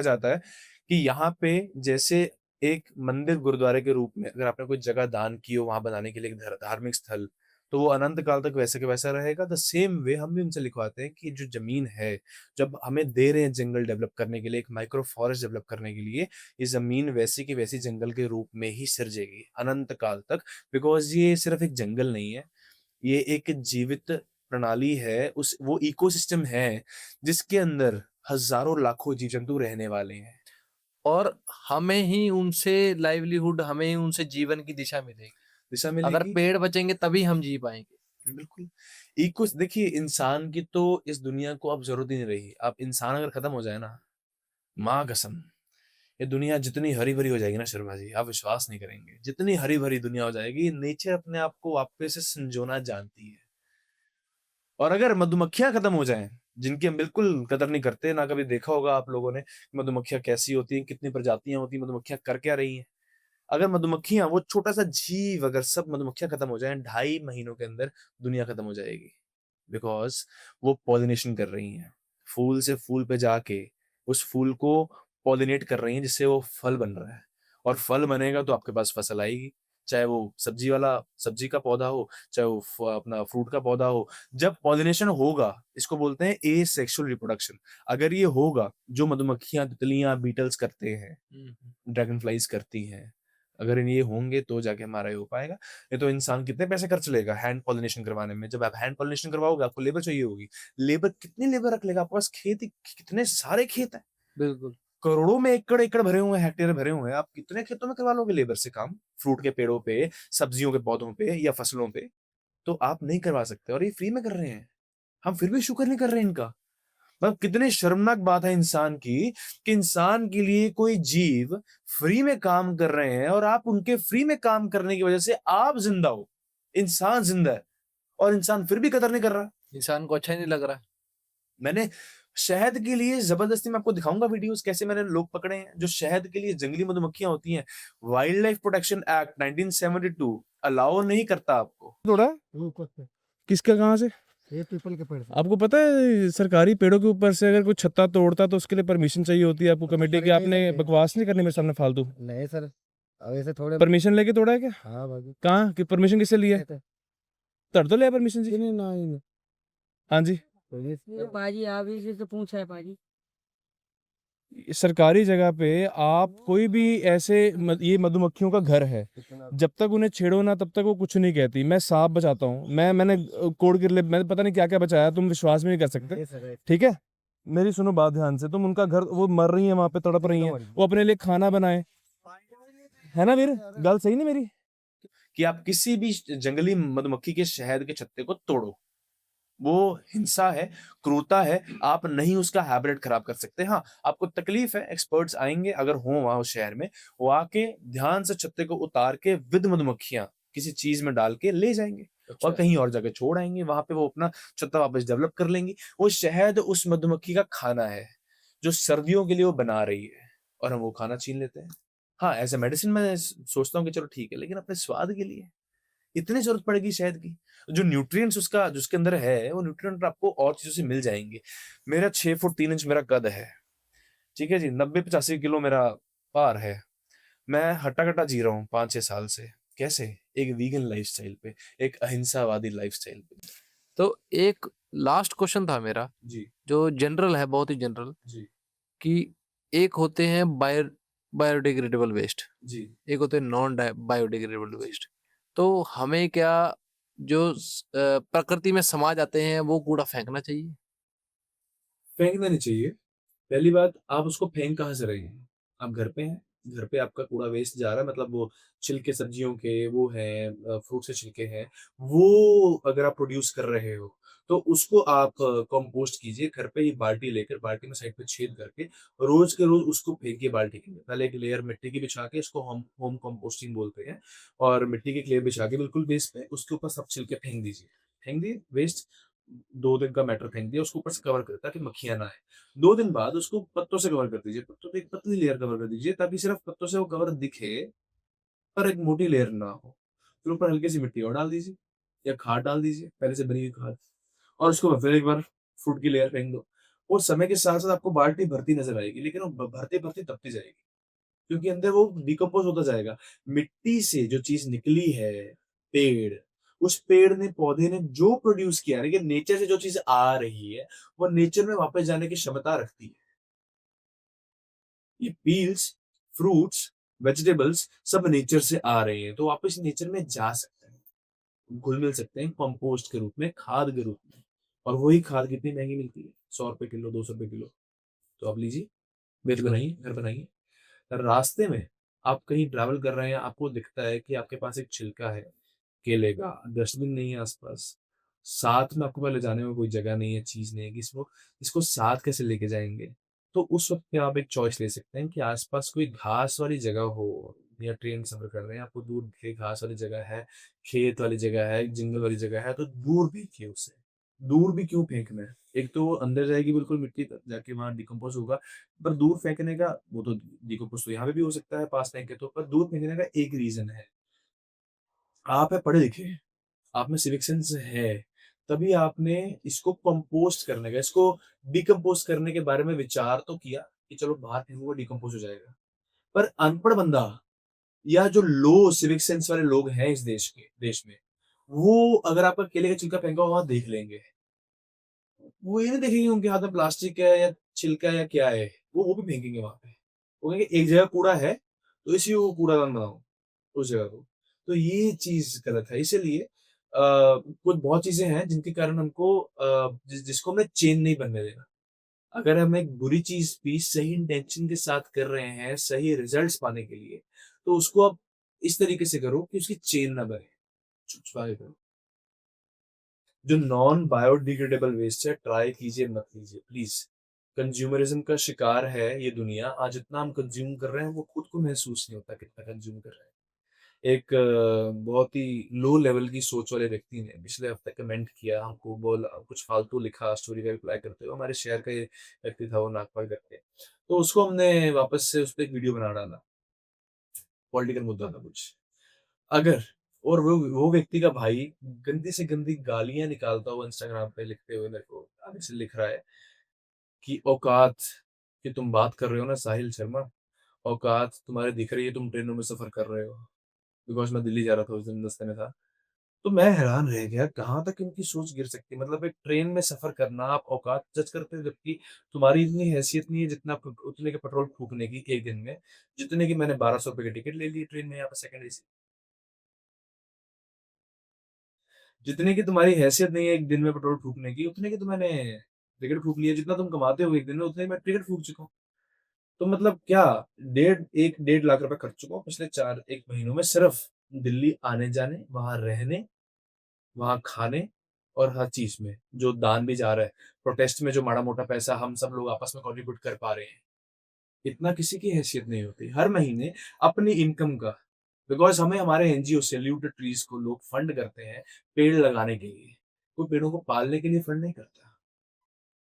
Speaker 1: जाता है कि यहाँ पे जैसे एक मंदिर गुरुद्वारे के रूप में अगर आपने कोई जगह दान की हो वहां बनाने के लिए एक धार्मिक स्थल, तो वो अनंत काल तक वैसे के वैसा रहेगा। द सेम वे हम भी उनसे लिखवाते हैं कि जो जमीन है जब हमें दे रहे हैं जंगल डेवलप करने के लिए, एक माइक्रो फॉरेस्ट डेवलप करने के लिए, ये जमीन वैसी की वैसी जंगल के रूप में ही सिरजेगी अनंत काल तक। बिकॉज ये सिर्फ एक जंगल नहीं है, ये एक जीवित प्रणाली है, उस वो इकोसिस्टम है जिसके अंदर हजारों लाखों जीव जंतु रहने वाले हैं।
Speaker 2: और हमें ही उनसे लाइवलीहुड, हमें ही उनसे जीवन की दिशा मिलेगी।
Speaker 1: दिशा
Speaker 2: अगर
Speaker 1: मिलेगी।
Speaker 2: पेड़ बचेंगे तभी हम जी पाएंगे।
Speaker 1: बिल्कुल। इको देखिए इंसान की तो इस दुनिया को अब जरूरत ही नहीं रही। अब इंसान अगर खत्म हो जाए ना, माँ कसम, ये दुनिया जितनी हरी भरी हो जाएगी ना शर्मा जी, आप विश्वास नहीं करेंगे, जितनी हरी भरी दुनिया हो जाएगी, नेचर अपने आप को वापस से संजोना जानती है। और अगर मधुमक्खियां खत्म हो जाएं, जिनकी हम बिल्कुल कदर नहीं करते ना, कभी देखा होगा आप लोगों ने मधुमक्खियां कैसी होती हैं, कितनी प्रजातियां होती हैं, मधुमक्खियां कर क्या रही हैं। अगर मधुमक्खियां, वो छोटा सा जीव, अगर सब मधुमक्खियां खत्म हो जाएं 2.5 महीनों के अंदर दुनिया खत्म हो जाएगी। बिकॉज वो पॉलिनेशन कर रही हैं, फूल से फूल पे जाके उस फूल को पॉलिनेट कर रही हैं जिससे वो फल बन रहा है। और फल बनेगा तो आपके पास फसल आएगी, चाहे वो सब्जी का पौधा हो, चाहे वो अपना फ्रूट का पौधा हो। जब पॉलिनेशन होगा, इसको बोलते हैं ए सेक्सुअल रिप्रोडक्शन। अगर ये होगा जो मधुमक्खियां, तितलियां, बीटल्स करते हैं, ड्रैगन फ्लाइज करती हैं, अगर ये होंगे तो जाके हमारा ये हो पाएगा। ये तो इंसान कितने पैसे खर्च लेगा हैंड पॉलिनेशन करवाने में। जब आप हैंड पॉलिनेशन करवाओगे आपको लेबर चाहिए होगी, लेबर कितनी लेबर रख लेगा आपके पास? कितने सारे खेत है,
Speaker 2: बिल्कुल।
Speaker 1: करोड़ों में एकड़ एकड़ भरे हुए हैं, हेक्टेयर भरे हुए हैं, आप कितने खेतों में करवा लोगे लेबर से काम? फ्रूट के पेड़ों पे, सब्जियों के पौधों पे या फसलों पे तो आप नहीं करवा सकते, और ये फ्री में कर रहे हैं। हम फिर भी शुक्र नहीं कर रहे हैं इनका। मतलब कितनी शर्मनाक बात है इंसान की कि इंसान के लिए कोई जीव फ्री में काम कर रहे हैं और आप उनके फ्री में काम करने की वजह से आप जिंदा हो, इंसान जिंदा है और इंसान फिर भी कदर नहीं कर रहा।
Speaker 2: इंसान को अच्छा ही नहीं लग रहा।
Speaker 1: मैंने शहद के लिए जबरदस्ती, मैं आपको दिखाऊंगा वीडियोस कैसे मैंने लोग पकड़े हैं जो शहद के लिए, जंगली मधुमक्खियां होती हैं, wild life protection act 1972 allow नहीं करता आपको।
Speaker 3: तोड़ा है? किसका, कहाँ से?
Speaker 4: ये पीपल के पेड़ से।
Speaker 3: आपको पता है सरकारी पेड़ों के ऊपर से अगर कोई छत्ता तोड़ता तो उसके लिए परमिशन चाहिए होती है आपको
Speaker 4: तो
Speaker 3: कमेटी की।
Speaker 4: करनी
Speaker 3: आपने
Speaker 4: चाहिए।
Speaker 3: बकवास नहीं करनी मेरे सामने फालतू।
Speaker 4: नहीं सर, अब ऐसे थोड़े।
Speaker 3: परमिशन लेके तोड़ा है क्या?
Speaker 4: हाँ भाभी।
Speaker 3: कहाँ की परमिशन किससे ली है?
Speaker 4: कहते हैं।
Speaker 3: तड़ तो लिया परमिशन जी?
Speaker 4: नहीं नहीं
Speaker 3: हाँ जी।
Speaker 4: तो ये
Speaker 5: पाजी आप इसी से पूछा है पाजी।
Speaker 3: सरकारी जगह पे आप कोई भी ऐसे ये मधुमक्खियों का घर है, जब तक उन्हें छेड़ो ना तब तक वो कुछ नहीं कहती। मैं सांप बचाता हूँ, मैंने कोड के लिए मैंने पता नहीं क्या क्या बचाया, तुम विश्वास भी नहीं कर सकते।
Speaker 4: ये सर है।
Speaker 3: ठीक है, मेरी सुनो बात ध्यान से। तुम उनका घर, वो मर रही है वहां पे, तड़प रही है, वो अपने लिए खाना बनाए, है ना वीर? गल सही नहीं मेरी?
Speaker 1: कि आप किसी भी जंगली मधुमक्खी के शहद के छत्ते को तोड़ो, वो हिंसा है, क्रूरता है, आप नहीं उसका हैबिटेट खराब कर सकते। हाँ, आपको तकलीफ है, एक्सपर्ट्स आएंगे अगर हो वहां उस शहर में, वो आके ध्यान से छत्ते को उतार के विद मधुमक्खियां किसी चीज में डाल के ले जाएंगे और कहीं और जगह छोड़ आएंगे। वहां पे वो अपना छत्ता वापस डेवलप कर लेंगी। वो शहद उस मधुमक्खी का खाना है जो सर्दियों के लिए वो बना रही है, और हम वो खाना छीन लेते हैं। हाँ, एज ए मेडिसिन मैं सोचता हूँ कि चलो ठीक है, लेकिन अपने स्वाद के लिए इतनी जरूरत पड़ेगी शहद की? जो न्यूट्रिएंट्स उसका जिसके अंदर है, वो न्यूट्रिएंट आपको और चीजों से मिल जाएंगे। मेरा 6 फुट 3 इंच मेरा कद है, ठीक है जी, 90-85 किलो मेरा भार है। मैं हट्टा कट्टा जी रहा हूँ 5-6 साल से। कैसे? एक वीगन लाइफस्टाइल पे, एक अहिंसावादी लाइफस्टाइल पे।
Speaker 2: तो एक लास्ट क्वेश्चन था मेरा,
Speaker 1: जी
Speaker 2: जो जनरल है, बहुत ही जनरल,
Speaker 1: जी
Speaker 2: कि एक होते हैं बायोडिग्रेडेबल वेस्ट,
Speaker 1: जी।
Speaker 2: एक होते हैं नॉन बायोडिग्रेडेबल वेस्ट। तो हमें क्या जो प्रकृति में समा जाते हैं वो कूड़ा फेंकना चाहिए?
Speaker 1: फेंकना नहीं चाहिए। पहली बात, आप उसको फेंक कहाँ से रहे हैं? आप घर पे हैं, घर पे आपका कूड़ा वेस्ट जा रहा है, मतलब वो छिलके सब्जियों के वो हैं, फ्रूट से छिलके हैं, वो अगर आप प्रोड्यूस कर रहे हो, तो उसको आप कंपोस्ट कीजिए घर पे ही बाल्टी लेकर, बाल्टी में साइड पे छेद करके रोज के रोज उसको फेंकिए बाल्टी के अंदर। पहले एक लेयर मिट्टी की बिछा के, इसको हम होम कंपोस्टिंग बोलते हैं, और मिट्टी की एक लेयर बिछा के बिल्कुल बेस पे उसके ऊपर सब छिलके फेंक दीजिए। फेंक दिए वेस्ट, 2 दिन का मैटर फेंक दिया, उसको ऊपर से कवर कर ताकि मक्खियाँ ना आए। 2 दिन बाद उसको पत्तों से कवर कर दीजिए, पत्तों पे एक पतली लेयर कवर कर दीजिए ताकि सिर्फ पत्तों से वो कवर दिखे, पर एक मोटी लेयर ना हो। फिर ऊपर हल्की सी मिट्टी और डाल दीजिए या खाद डाल दीजिए, पहले से बनी हुई खाद, और उसको फिर एक बार फ्रूट की लेयर फेंक दो। और समय के साथ-साथ आपको बाल्टी भरती नज़र आएगी, लेकिन वो भरते-भरते दबती जाएगी, क्योंकि अंदर वो डिकम्पोज़ होता जाएगा। मिट्टी से जो चीज़ निकली है, पेड़, उस पेड़ ने, पौधे ने जो प्रोड्यूस किया है, देखिए नेचर से जो चीज़ आ रही है, वो नेचर में वापस जाने की क्षमता रखती है। ये पील्स, फ्रूट्स, वेजिटेबल्स सब नेचर से आ रहे हैं, तो वापस नेचर में जा सकते हैं, घुल-मिल सकते हैं कंपोस्ट के रूप में, खाद के रूप में। और वही खाद कितनी महँगी मिलती है? ₹100 किलो, ₹200 किलो। तो आप लीजिए, वेट बनाइए, घर बनाइए। रास्ते में आप कहीं ट्रैवल कर रहे हैं, आपको दिखता है कि आपके पास एक छिलका है केले का, डस्टबिन नहीं है आस-पास, साथ में आपको ले जाने में कोई जगह नहीं है, चीज़ नहीं है कि इसको साथ कैसे लेके जाएँगे? तो उस वक़्त पे आप एक चॉइस ले सकते हैं कि आस-पास कोई घास वाली जगह हो, या ट्रेन सफ़र कर रहे हैं, आपको दूर दिखे घास वाली जगह है, खेत वाली जगह है, जंगल वाली जगह है, तो दूर फेंकिए उसे। दूर भी क्यों फेंकना है? एक तो वो अंदर जाएगी बिल्कुल मिट्टी तक, जाके वहाँ डिकम्पोज़ होगा, पर दूर फेंकने का, वो तो डिकम्पोज़ तो यहाँ पे भी हो सकता है पास फेंके तो, पर दूर फेंकने का एक रीज़न है। आप हैं पढ़े-लिखे, आप में सिविक सेंस है, तभी आपने इसको कंपोस्ट करने का, इसको डिकम्पोज़ करने के बारे में विचार तो किया कि चलो बाहर फेंकूँगा, डिकम्पोज़ हो जाएगा। पर अनपढ़ बंदा, या जो लो सिविक सेंस वाले लोग हैं इस देश में, वो अगर आपका केले का छिलका फेंका हुआ देख लेंगे, वो ये नहीं देखेंगे उनके हाथ में प्लास्टिक है या छिलका है या क्या है, वो भी फेंकेंगे वहाँ पे। वो कहेंगे एक जगह कूड़ा है, तो इसी को कूड़ादान बनाओ, उस जगह को। तो ये चीज़ गलत है, इसीलिए कुछ बहुत चीज़ें हैं जिनके कारण हमको जिसको हमें चेन नहीं बनने देना। अगर हम एक बुरी चीज़ भी सही इंटेंशन के साथ कर रहे हैं, सही रिजल्ट्स पाने के लिए, तो उसको आप इस तरीके से करो कि उसकी चेन ना बने, छुपा के करो। जो नॉन बायोडिग्रेडेबल वेस्ट है, ट्राई कीजिए मत कीजिए प्लीज़। कंज्यूमरिज़्म का शिकार है ये दुनिया। आज जितना हम कंज़्यूम कर रहे हैं, वो खुद को महसूस नहीं होता कितना कंज़्यूम कर रहे हैं। एक बहुत ही लो लेवल की सोच वाले व्यक्ति ने पिछले हफ्ते कमेंट किया, हमको बोला, कुछ फालतू लिखा स्टोरी का रिप्लाई करते हुए, हमारे शहर का ये व्यक्ति था, वो नागपाल करके। तो उसको हमने वापस से उस पे एक वीडियो बना डाला, पॉलिटिकल मुद्दा था कुछ। अगर, और वो व्यक्ति का भाई गंदी से गंदी गालियाँ निकालता हुआ इंस्टाग्राम पे लिखते हुए मेरे को आगे से लिख रहा है कि औकात की तुम बात कर रहे हो ना साहिल शर्मा, औकात तुम्हारे दिख रही है, तुम ट्रेनों में सफ़र कर रहे हो। बिकॉज़ मैं दिल्ली जा रहा था उस दिन, रास्ते में था। तो मैं हैरान रह गया, कहाँ तक इनकी सोच गिर सकती है। मतलब एक ट्रेन में सफ़र करना, आप औकात जज करते हो, जबकि तुम्हारी इतनी हैसियत नहीं है जितना उतने के पेट्रोल फूकने की एक दिन में, जितने की मैंने ₹1200 की टिकट ले ली ट्रेन में यहाँ पे सेकंड एसी। जितने की तुम्हारी हैसियत नहीं है एक दिन में पेट्रोल फूकने की, उतने की तो मैंने टिकट फूक लिया। जितना तुम कमाते हो एक दिन में, उतने मैं टिकट फूक चुका हूँ। तो मतलब क्या, 1 डेढ़ लाख रुपए खर्च चुका हूँ पिछले 1 महीनों में, सिर्फ दिल्ली आने-जाने, वहाँ रहने, वहाँ खाने और हर चीज़ में। जो दान भी जा रहा है, प्रोटेस्ट में जो माड़ा-मोटा पैसा हम सब लोग आपस में कंट्रीब्यूट कर पा रहे हैं, इतना किसी की हैसियत नहीं होती। हर महीने अपनी इनकम का, बिकॉज़ हमें हमारे एनजीओ सैल्यूट द ट्रीज़ को लोग फंड करते हैं पेड़ लगाने के लिए। कोई पेड़ों को पालने के लिए फंड नहीं करता।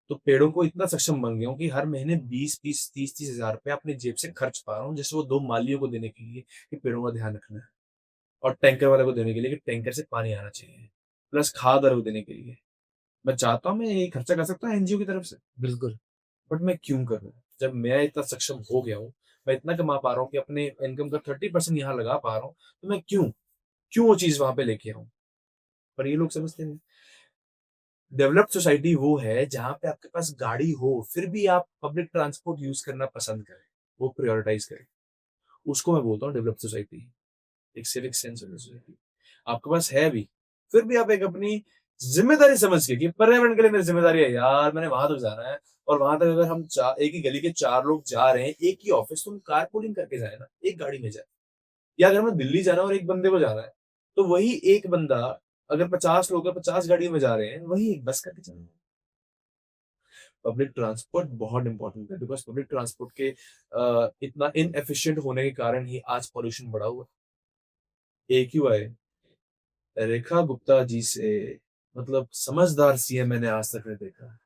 Speaker 1: तो पेड़ों को इतना सक्षम बन गया हूँ कि हर महीने 20-20, 30-30 हज़ार रुपए अपनी जेब से खर्च पा रहा हूँ, जैसे वो 2 मालियों को देने के लिए कि पेड़ों का ध्यान रखना है, और टैंकर वाले को देने के लिए कि टैंकर से पानी आना चाहिए, प्लस खाद वाले को देने के लिए। मैं चाहता हूँ मैं ये खर्चा कर सकता हूँ एनजीओ की तरफ से, बिल्कुल, बट मैं क्यों कर रहा हूँ? जब मैं इतना सक्षम हो गया हूँ, मैं इतना कमा पा रहा हूँ कि अपने इनकम का 30% यहाँ लगा पा रहा हूँ, तो मैं क्यों वो चीज़ वहाँ पे लेके आऊँ? पर ये लोग समझते नहीं। डेवलप्ड सोसाइटी वो है जहाँ पे आपके पास गाड़ी हो, फिर भी आप पब्लिक ट्रांसपोर्ट यूज़ करना पसंद करें, वो प्रायोरिटाइज़ करें। उसको मैं बोलता हूँ डेवलप्ड सोसाइटी, एक सिविक सेंस वाली सोसाइटी। आपके पास है भी, फिर भी आप एक अपनी ज़िम्मेदारी समझ के कि पर्यावरण के लिए मेरी ज़िम्मेदारी है यार, मैंने वहाँ तक जाना है और वहां तक अगर हम एक ही गली के 4 लोग जा रहे हैं एक ही ऑफिस, तो हम कार पूलिंग करके जाए ना, एक गाड़ी में जाए। या अगर हमें दिल्ली जाना है और एक बंदे को जाना है, तो वही एक बंदा, अगर 50 लोग 50 गाड़ियों में जा रहे हैं, वही एक बस करके चलना है। पब्लिक ट्रांसपोर्ट बहुत इंपॉर्टेंट है, बिकॉज पब्लिक ट्रांसपोर्ट के इतना इनएफिशिएंट होने के कारण ही आज पॉल्यूशन बढ़ा हुआ है। AQI, रेखा गुप्ता जी से, मतलब समझदार सीएम मैंने आज तक नहीं देखा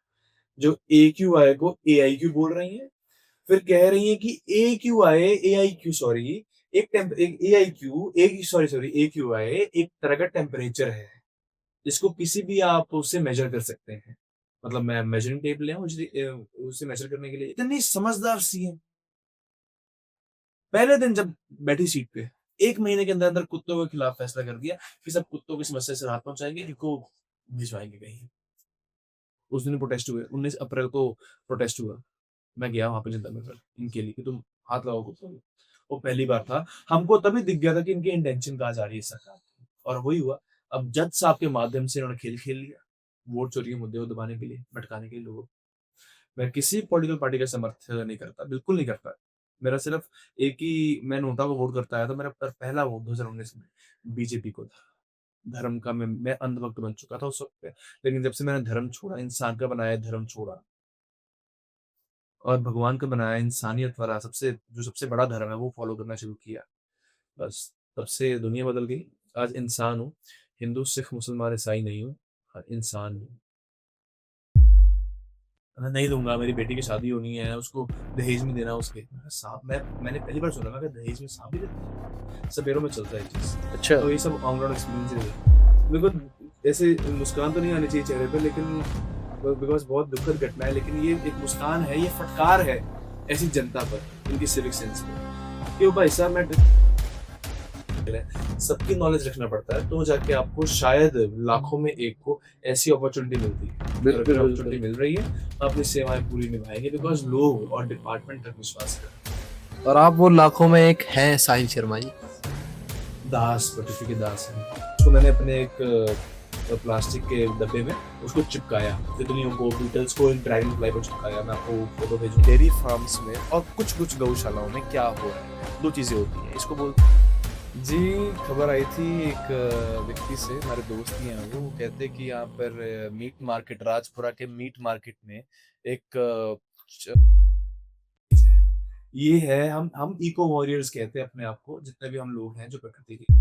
Speaker 1: जो AQI को AIQ बोल रही है, फिर कह रही है कि AQI AIQ सॉरी एक AIQ एक सॉरी AQI एक तरह का टेम्परेचर है जिसको किसी भी आप उससे मेजर कर सकते हैं। मतलब मैं मेजरिंग टेप ले आऊं उसे मेजर करने के लिए। इतनी समझदार सीएम, पहले दिन जब बैठी सीट पे 1 महीने के अंदर अंदर कुत्तों के खिलाफ फैसला कर दिया कि सब कुत्तों की समस्या से राहत पहुंचाएंगे, इनको भिजवाएंगे कहीं। उस दिन प्रोटेस्ट हुए, 19 अप्रैल को प्रोटेस्ट हुआ। मैं गया वहां पे जनता में इनके लिए कि तुम हाथ लगाओ कुत्तों को। वो पहली बार था, हमको तभी दिख गया था कि इनकी इंटेंशन कहाँ जा रही है सरकार की। और वही हुआ। अब जज साहब के माध्यम से इन्होंने खेल खेल लिया, वोट चोरी के मुद्दे को दबाने के लिए, भटकाने के लिए लोगों को। मैं किसी पॉलिटिकल पार्टी का समर्थन नहीं करता, बिल्कुल नहीं करता। मेरा सिर्फ एक ही, मैं नोटा को वोट करता आया तो मेरा पहला वोट 2019 में बीजेपी को था। धर्म का मैं अंधभक्त बन चुका था उस वक्त पे, लेकिन जब से मैंने धर्म छोड़ा, इंसान का बनाया धर्म छोड़ा और भगवान का बनाया इंसानियत वाला सबसे बड़ा धर्म है वो फॉलो करना शुरू किया, बस तब से दुनिया बदल गई। आज इंसान हूँ, हिंदू सिख मुसलमान ईसाई नहीं हूँ, इंसान हूँ। मैं नहीं दूंगा, मेरी बेटी की शादी होनी है, उसको दहेज में देना, उसके सांप, मैंने पहली बार सुना मैं दहेज में सांप भी देते हैं। सपेरों में चलता है चीज।
Speaker 2: अच्छा।
Speaker 1: तो ये सब ऑन ग्राउंड एक्सपीरियंस है। मेरे को ऐसे मुस्कान तो नहीं आनी चाहिए चेहरे पे, लेकिन बिकॉज बहुत दुखद घटना है, लेकिन ये एक मुस्कान है, ये फटकार है ऐसी जनता पर, इनकी सिविक सेंस पर कि भाई साहब मैं सबकी नॉलेज रखना पड़ता है, तो जाके आपको शायद लाखों में एक को ऐसी अपॉर्चुनिटी मिलती है।
Speaker 2: बिल्कुल,
Speaker 1: अपॉर्चुनिटी मिल रही है, अपनी सेवाएं पूरी निभाएंगे, बिकॉज लोग और डिपार्टमेंट तक विश्वास करते
Speaker 2: और आप वो लाखों में एक हैं साहिल शर्मा जी।
Speaker 1: हैं। दास, पृथ्वी के दास हैं। उसको मैंने अपने एक प्लास्टिक के डब्बे में उसको चिपकाया, तितलियों को, बीटल्स को, ड्रैगन फ्लाई को चिपकाया। मैं आपको फोटो भेजूं। डेयरी फार्म्स में और कुछ गौशालाओं में क्या हो रहा है, दो चीजें होती हैं, इसको बोलते हैं जी। खबर आई थी एक व्यक्ति से, हमारे दोस्त ही हैं वो कहते हैं कि यहाँ पर मीट मार्केट, राजपुरा के मीट मार्केट में एक ये है, हम इको वॉरियर्स कहते हैं अपने आप को, जितने भी हम लोग हैं जो प्रकृति के